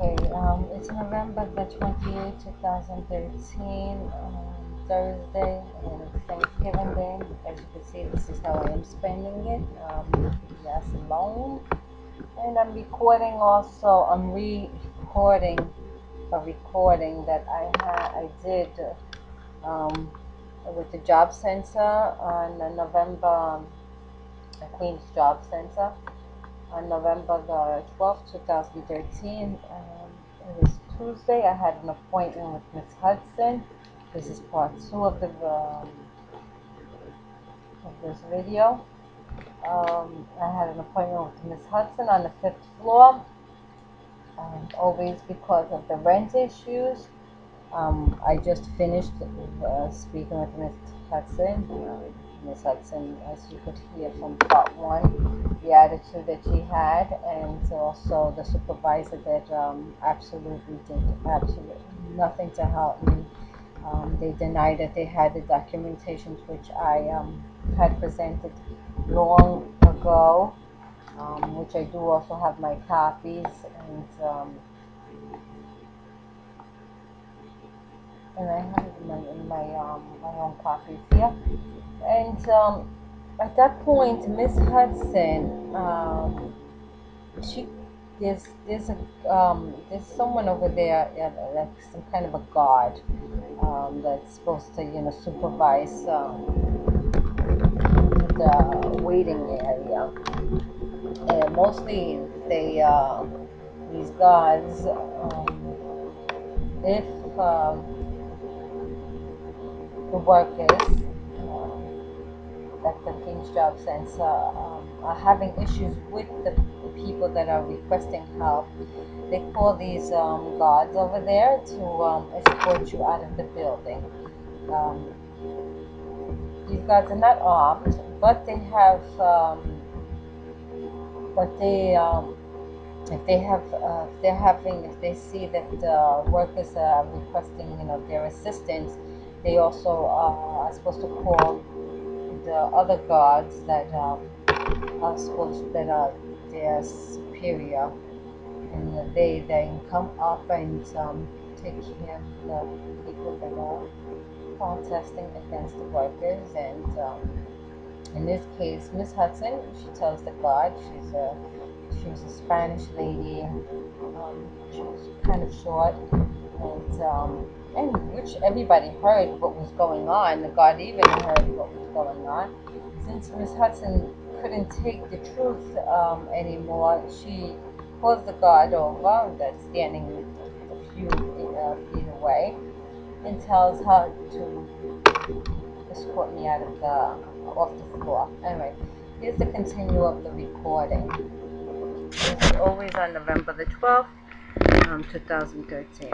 Okay, it's November the 28th, 2013, Thursday, and it's Thanksgiving Day. As you can see, this is how I am spending it. Yes, alone. And I'm recording also, I'm re-recording a recording that I did with the Job Center on November, Queens Job Center, on November the 12th, 2013. It was Tuesday. I had an appointment with Miss Hudson. This is part 2 of this video. I had an appointment with Miss Hudson on the 5th floor, and always because of the rent issues. I just finished speaking with Miss Hudson. Miss Hudson, as you could hear from part 1, the attitude that she had, and also the supervisor that absolutely did nothing to help me. They denied that they had the documentations which I had presented long ago, which I do also have my copies, and I have it in my own copies here. And at that point, Miss Hudson, there's someone over there, like some kind of a guard, that's supposed to supervise the waiting area, and mostly these guards, if the workers at the King's Job Center are having issues with the people that are requesting help, they call these guards over there to escort you out of the building. These guards are not armed, but they have, if they see that workers are requesting, their assistance, they also are supposed to call the other guards that are their superior, and they then come up and take care of the people that are protesting against the workers. And in this case, Miss Hudson, she tells the guard, she was a Spanish lady. She was kind of short, and which everybody heard what was going on. The guard even heard what was going on. Since Miss Hudson couldn't take the truth anymore, she calls the guard over that's standing a few feet away, and tells her to escort me out of off the floor. Anyway, here's the continue of the recording. It's always on November the 12th, 2013.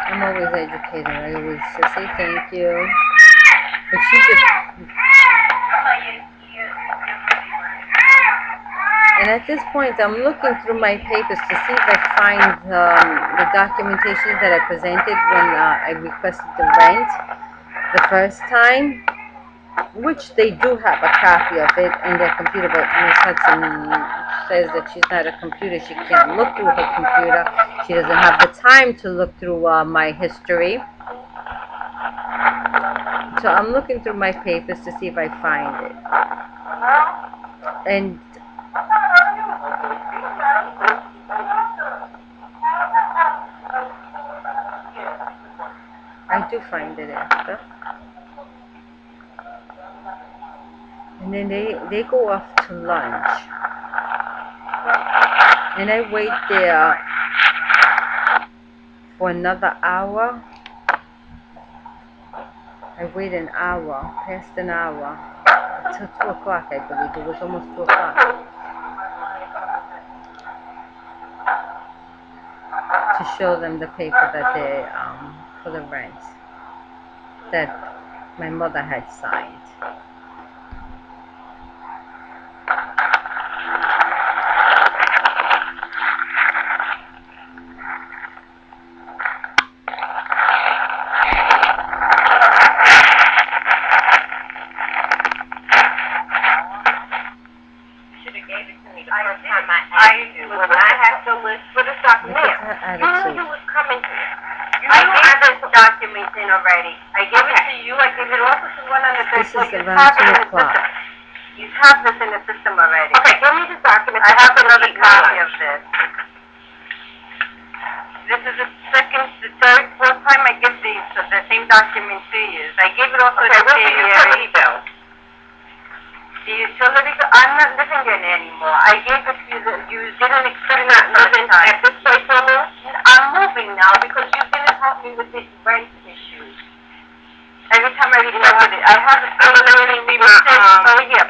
I'm always educated. I always just say thank you. But she just... And at this point, I'm looking through my papers to see if I find the documentation that I presented when I requested the rent the first time, which they do have a copy of it in their computer, but Ms. Hudson says that she's not a computer. She can't look through her computer. She doesn't have the time to look through my history. So I'm looking through my papers to see if I find it. And I do find it after. And then they go off to lunch. And I wait there for another hour. I wait an hour, past an hour, until 2 o'clock, I believe. It was almost 2 o'clock. To show them the paper that they, for the rent, that my mother had signed. already. I gave it to you. I gave it also to one on the third floor. This is around 2 o'clock. You have this in the system already. Okay, give me this document. I have another copy of this. This is the third, fourth time I give the same document to you. I gave it also to the utility bill. The utility bill, I'm not living in it anymore. I gave it to you, you didn't expect it at this place anymore. I'm moving now because you didn't help me with this rent issues. Every time I requested it, I have a statement over here.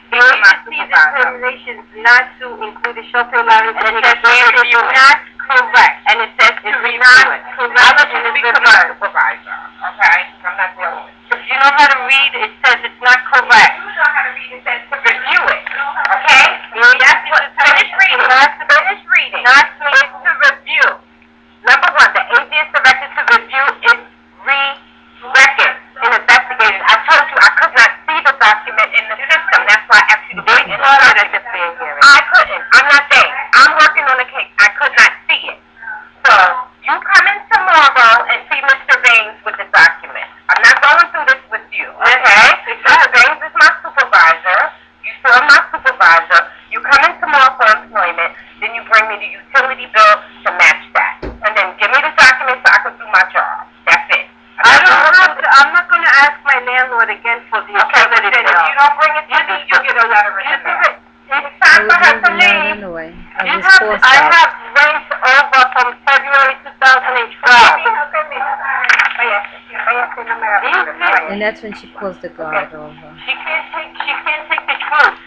The agency determinations not to include the shelter allowance and it says not correct. And it says to not correct. I'm not going to speak to my supervisor, okay? I'm not dealing with it. If you know how to read, it says it's not correct. You know how to read, it says to review it, okay? You have to finish reading. Finish reading. Not to review. Number one, the agency is directed to review its records and investigated. I told you I could not see the document in the system. That's why I asked you to bring it. I couldn't. I'm not there. I'm working on the case. I could not see it. So you come in tomorrow and see Mr. Baines with the document. I'm not going through this with you, okay? Mr. Baines is my supervisor. You saw my supervisor. You come in tomorrow for employment. Then you bring me the utility bill to match that. And then give me the document so I can do my job. That's it. I'm not going to ask my landlord again for the utility bill. If you don't bring it to me, you get a letter in the mail. It's time for her to leave. Anyway. I have rent over from February 2012. And that's when she pulls the guard over. She can't take the truth.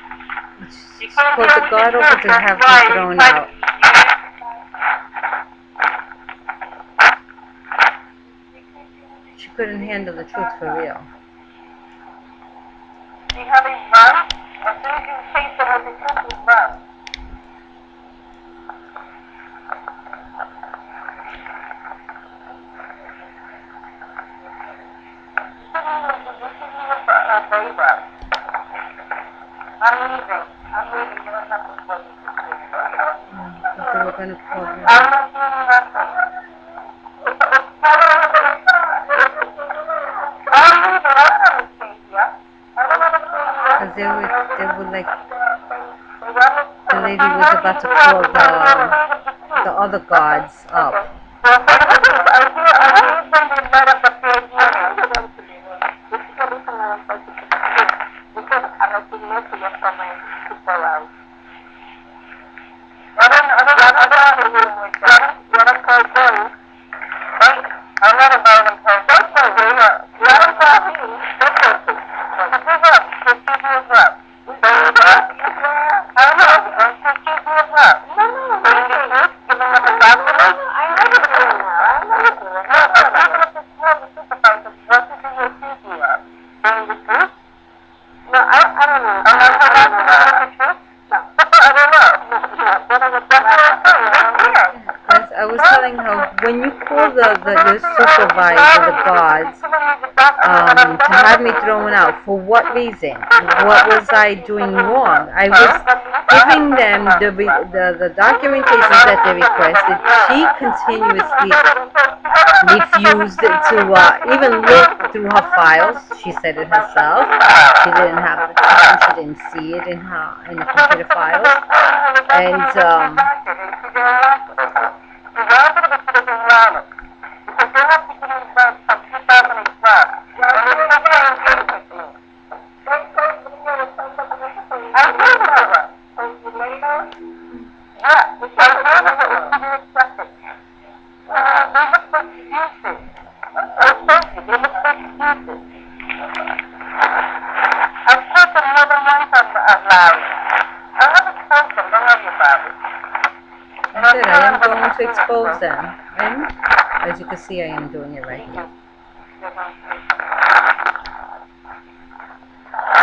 She pulls the guard over to have her thrown out. She couldn't handle the truth for real. See how they run? As soon as you chase them with the truth, they run. I'm leaving. You don't have to work. So we're going to call her. I'm not doing nothing. Because they were like, the lady was about to call the other guards up. When you call the supervisor, the guards, to have me thrown out, for what reason? What was I doing wrong? I was giving them the documentation that they requested. She continuously refused to even look through her files. She said it herself. She didn't have the time. She didn't see it in the computer files. And I am going to expose them, and as you can see, I am doing it right here.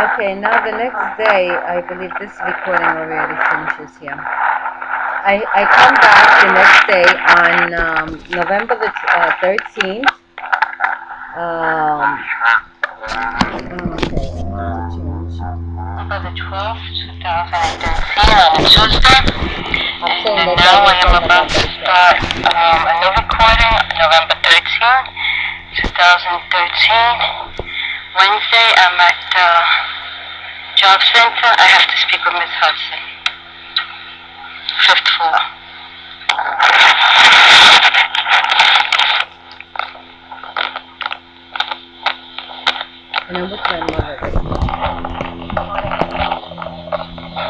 Okay, now the next day, I believe this recording already finishes here. I come back the next day on November the 13th. November the 12th, 2013 on a Tuesday. And now I am about to start a new recording, November 13th, 2013. Wednesday, I'm at the job center. I have to speak with Miss Hudson. 5th floor. And I'm with my mother.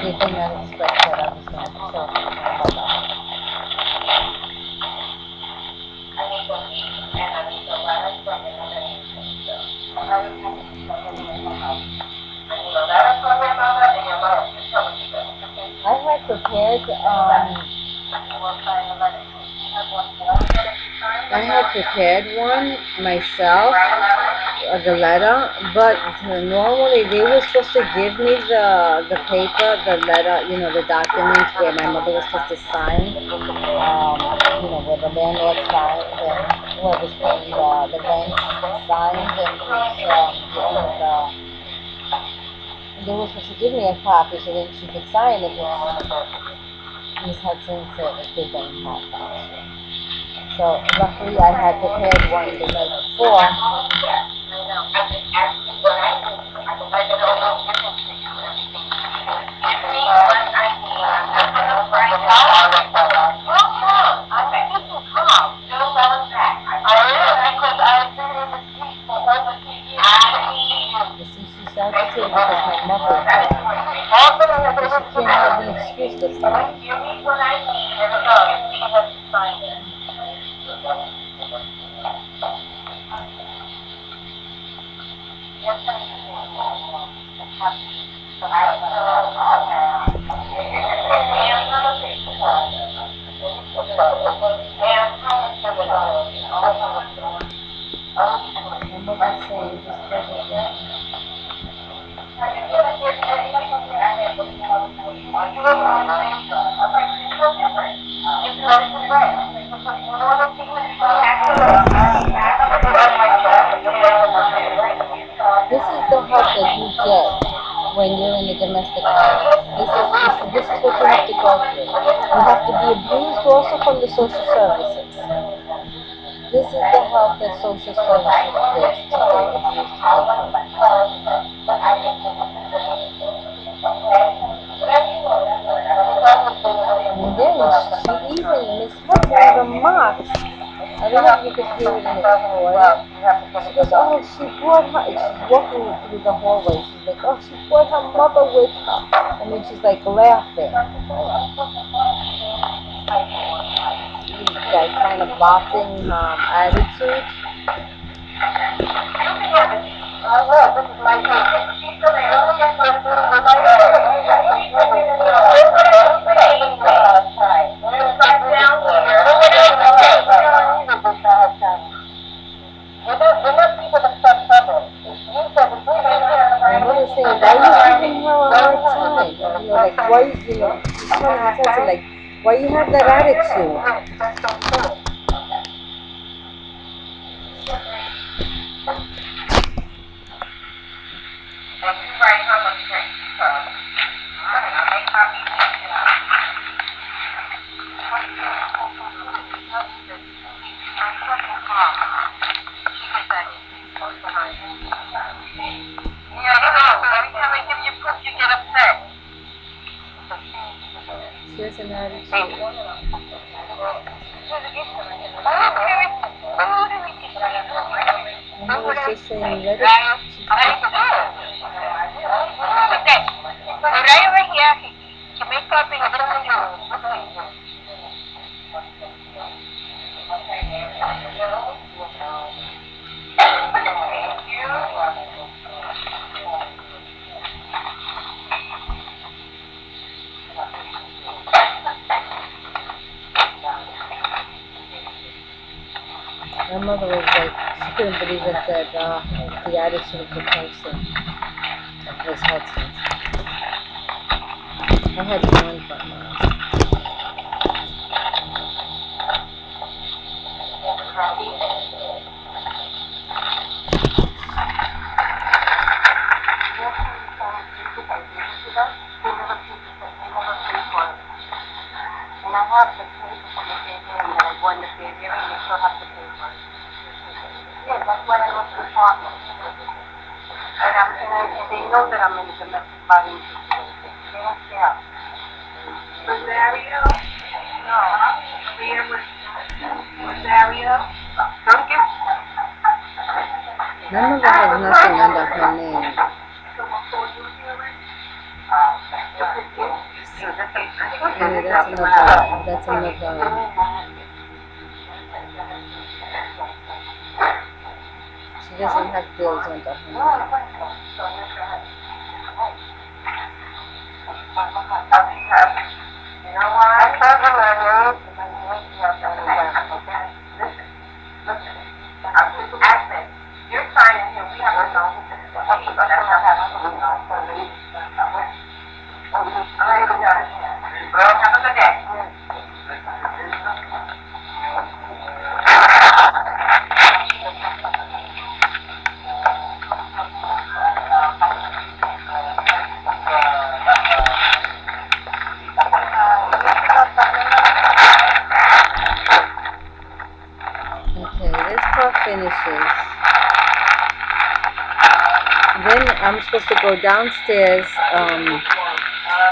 They did not expect that I was going to show up with my mother. I had prepared one myself, the letter, but normally they were supposed to give me the paper, the letter, you know, the documents where my mother was supposed to sign, you know, where the landlord signs and whoever's paying the rent signs, and the owner, they were supposed to give me a copy so then she could sign it, but Miss Hudson said that they don't have that. So luckily I had prepared one the night before. You see, she's agitated because my mother died. So she can't have an excuse this time. My mother's saying just everything. This is the help that you get when you're in a domestic violence. This is what you have to go through. You have to be abused also from the social services. This is the help that social services gives to the abused people. And then she even, Miss Hudson remarks, I don't know if you could hear it in the recording. She goes, oh, she brought her, she's walking through the hallway. She's like, oh, she brought her mother with her. And then she's like laughing. That kind of laughing attitude. My mother's saying, why are you giving her a hard time? You know, like, why, you know, she's telling Miss Hudson, like, why you have that attitude? She has an attitude. I was just saying, let it. My mother was like, she couldn't believe it that the attitude of the person, of Miss Hudson. I had to learn from her. And I have the paper from the paper and I won the paper and you still have the paper. Yeah, that's why I lost the apartment. And they know that I'm in a domestic violence situation. They don't care. Rosario? No. Leah was Rosario? Don't give. My mother has nothing under her name. Anyway, that's another. She doesn't have bills under her name. You know why? I told you my name. Listen. You're signing here. We have to know who this is. Okay, but that's not happening. Well, have a good day. Okay, this part finishes. Then I'm supposed to go downstairs.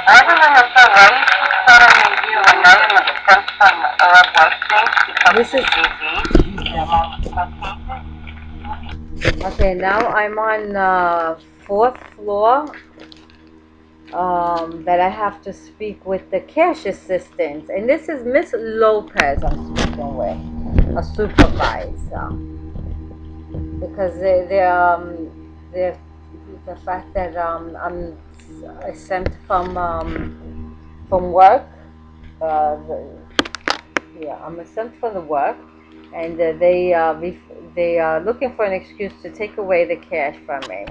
I don't understand why you keep telling me you and I am the first time This is okay. Now I'm on the 4th floor. That I have to speak with the cash assistant, and this is Miss Lopez I'm speaking with, a supervisor, because they're the fact that I'm sent from work. Yeah, I'm sent for the work, and they are looking for an excuse to take away the cash from me.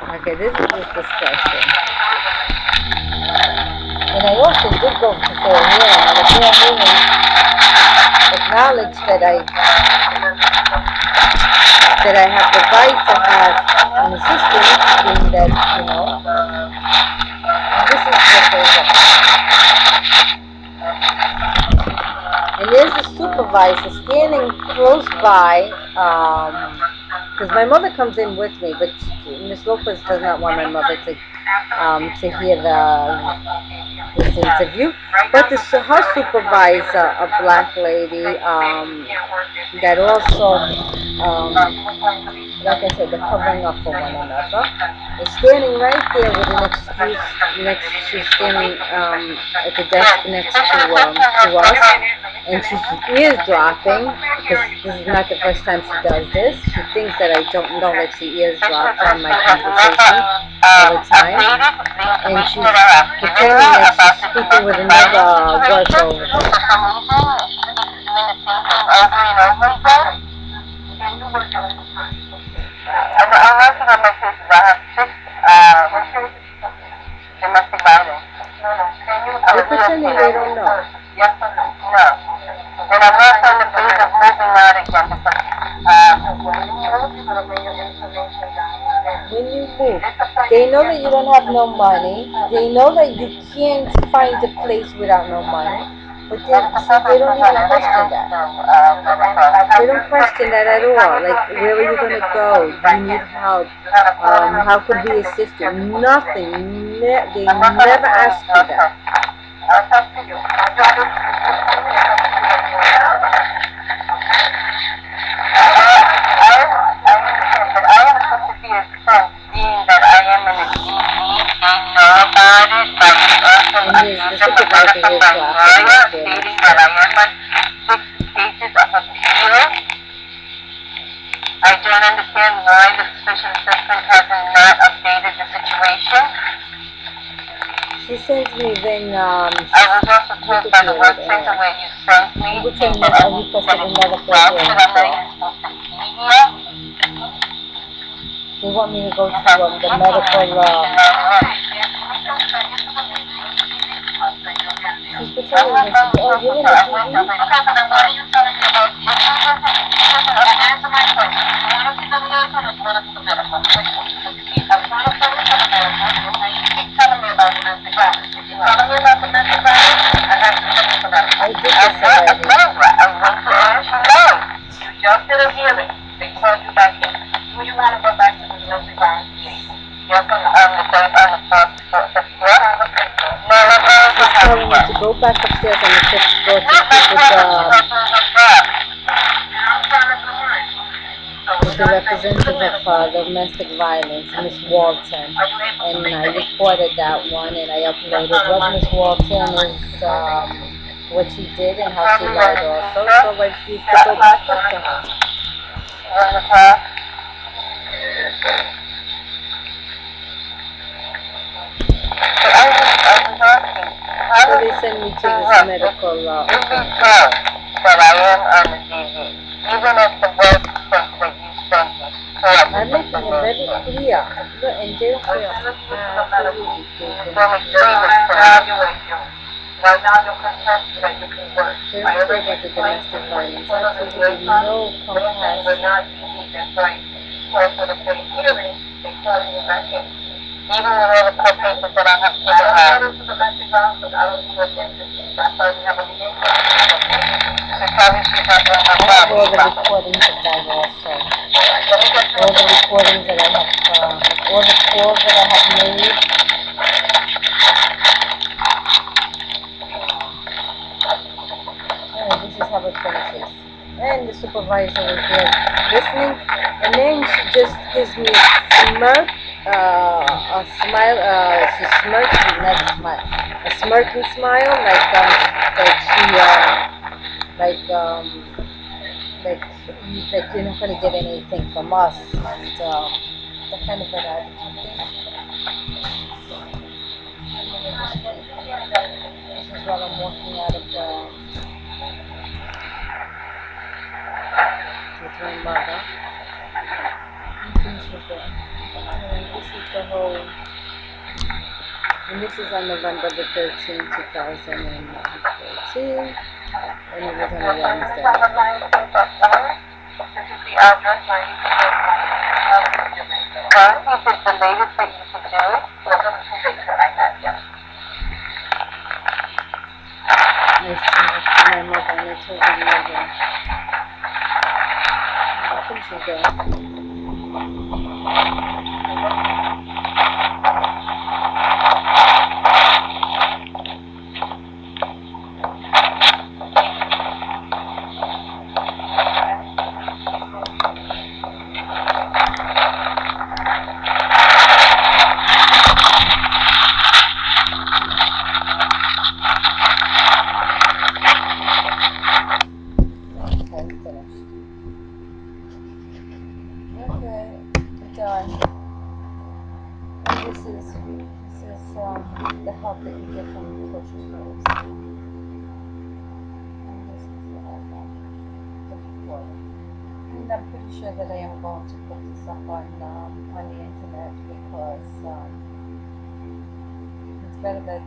Okay, this is this discussion. And I also did go to fair hearing, and the fair hearing acknowledged that I have the right to have an assistant, being that, and this is what goes on. And there's a supervisor standing close by, because my mother comes in with me, but Miss Lopez does not want my mother to hear this interview. But the house supervisor, a black lady, that also, like I said, they're covering up for one another, is standing right there with an excuse she's standing at the desk next to us, and she's eavesdropping, because this is not the first time she does this. She thinks that I don't know that she eavesdrops on my conversation all the time, and she's pretending that she's speaking with another worker over there. I'm working on my cases. I have 6 domestic violence. They're pretending they don't know. Yes or no? No. And I'm also on the phase of moving out again because when you move, they know that you don't have no money. They know that you can't find a place without no money. But they don't even question that. They don't question that at all. Like, where are you going to go? Do you need help? How could we assist you? Nothing. They never ask you that. I'll talk to you. I don't understand why the suspicion system has not updated the situation. She sends me when I was also told by the work center where you sent me which I requested another person. They want me to go to the medical. She's pretending that you're in the I did this already. You jumped to the hearing. They told He's telling me to go back upstairs on the fifth floor to speak with the representative of domestic violence, Miss Walton. And I recorded that one and I uploaded what Miss Walton is, what she did and how she lied also. So I refuse to go back up to her. So they send me to this medical I'm making it very clear. Look, and they don't feel absolutely very clear about the domestic violence. Absolutely no compassion. Even with all the court cases that I have to have. I have all the recordings of that also. All the recordings that I have, all the calls that I have made. And this is how it finishes. And the supervisor was there listening, and then she just gives me a smile, she smirks, not a smile, a smirking smile, like you're not gonna get anything from us, and that kind of an attitude. This is while I'm walking out of with my mother. This is the whole, and this is on November the 13th, 2013, and it was on a Wednesday. This is the address where you can go. Is it the latest that you can do it? Well, it doesn't fix it like that, yes. I see my mother, and I told my mother. I think she's there. The help that you get from the social service. And this is what I got before. And I'm pretty sure that I am going to put this up on the internet because it's better that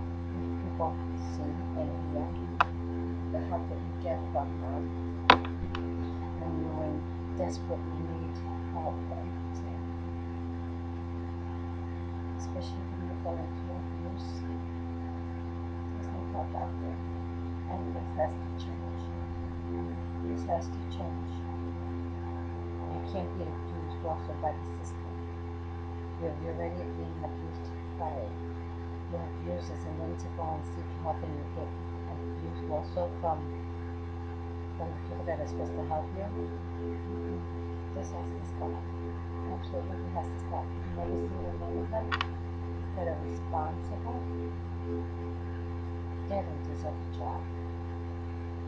people see and hear the help that you get from them when you desperately need help. Especially when you're going through abuse. There's no help out there. And this has to change. This has to change. You can't be abused also by the system. You're already being abused by your abusers, and then to go and seek help and you get abused also from the people that are supposed to help you. This has to stop. Absolutely has to stop. You've never seen one of them that are responsible. They don't deserve a job.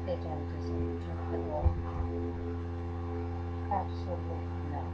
They don't deserve a job at all. Absolutely not.